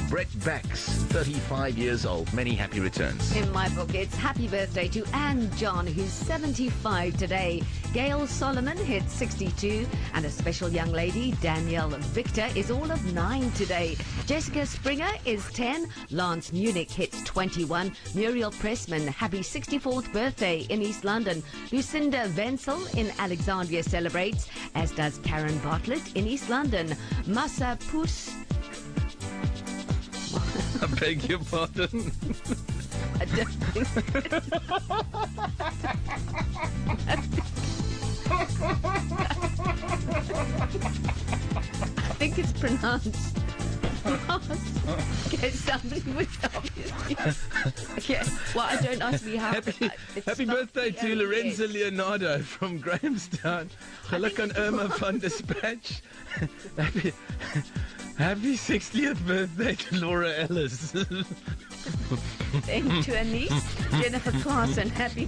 Brett Bax, 35 years old. Many happy returns. In my book, it's happy birthday to Anne John, who's 75 today. Gail Solomon hits 62, and a special young lady, Danielle Victor, is all of 9 today. Jessica Springer is 10. Lance Munich hits 21. Muriel Pressman, happy 64th birthday in East London. Lucinda Wenzel in Alexandria celebrates, as does Karen Bartlett in East London. Massa Pus... I beg your pardon. I don't I think it's pronounced Okay, somebody would obviously. Okay, well, I don't ask me how. Happy birthday to Lorenzo Leonardo from Grahamstown. Geluk aan Irma van Dispatch. Happy 60th birthday to Laura Ellis. Then to her niece, Jennifer Carson, happy